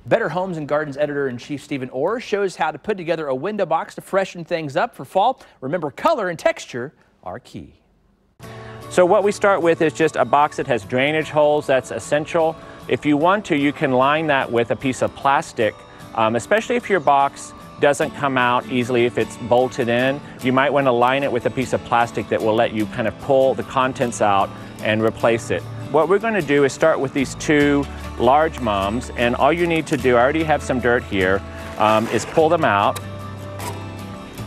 Better Homes and Gardens editor-in-chief Stephen Orr shows how to put together a window box to freshen things up for fall. Remember, color and texture are key. So what we start with is just a box that has drainage holes. That's essential. If you want to, you can line that with a piece of plastic, especially if your box doesn't come out easily if it's bolted in. You might want to line it with a piece of plastic that will let you kind of pull the contents out and replace it. What we're going to do is start with these two large mums, and all you need to do, I already have some dirt here, is pull them out.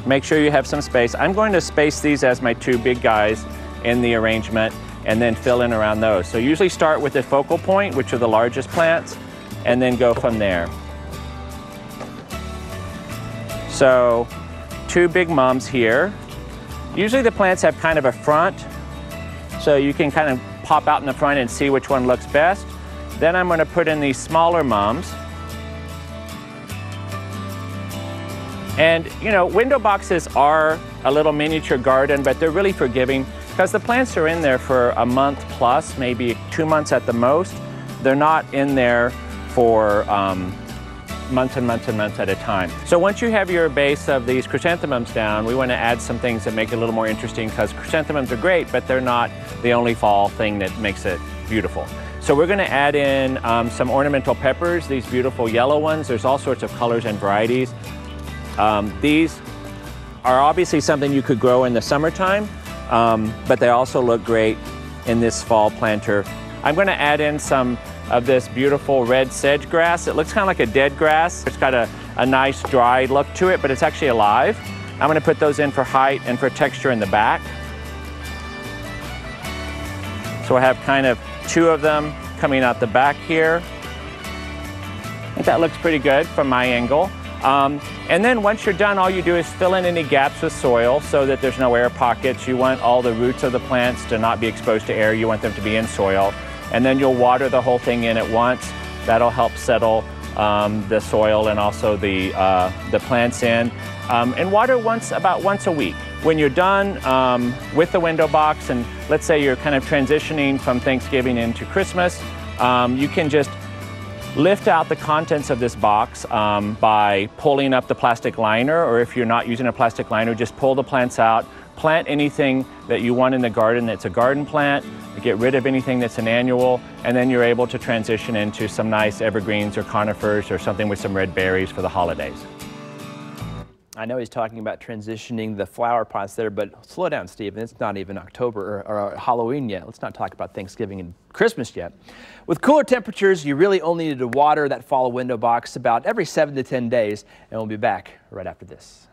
Make sure you have some space. I'm going to space these as my two big guys in the arrangement and then fill in around those. So usually start with the focal point, which are the largest plants, and then go from there. So two big mums here. Usually the plants have kind of a front, so you can kind of pop out in the front and see which one looks best. Then I'm going to put in these smaller mums. And you know, window boxes are a little miniature garden, but they're really forgiving because the plants are in there for a month plus, maybe 2 months at the most. They're not in there for months and months and months at a time. So once you have your base of these chrysanthemums down, we want to add some things that make it a little more interesting, because chrysanthemums are great, but they're not the only fall thing that makes it beautiful. So we're going to add in some ornamental peppers, these beautiful yellow ones. There's all sorts of colors and varieties. These are obviously something you could grow in the summertime, but they also look great in this fall planter. I'm going to add in some of this beautiful red sedge grass. It looks kind of like a dead grass. It's got a nice dry look to it, but it's actually alive. I'm going to put those in for height and for texture in the back. So I have kind of two of them coming out the back here. I think that looks pretty good from my angle. And then once you're done, all you do is fill in any gaps with soil so that there's no air pockets. You want all the roots of the plants to not be exposed to air. You want them to be in soil. And then you'll water the whole thing in at once. That'll help settle the soil and also the plants in. And water about once a week. When you're done with the window box, and let's say you're kind of transitioning from Thanksgiving into Christmas, you can just lift out the contents of this box by pulling up the plastic liner, or if you're not using a plastic liner, just pull the plants out. Plant anything that you want in the garden that's a garden plant, get rid of anything that's an annual, and then you're able to transition into some nice evergreens or conifers or something with some red berries for the holidays. I know he's talking about transitioning the flower pots there, but slow down, Stephen. It's not even October or Halloween yet. Let's not talk about Thanksgiving and Christmas yet. With cooler temperatures, you really only need to water that fall window box about every 7 to 10 days, and we'll be back right after this.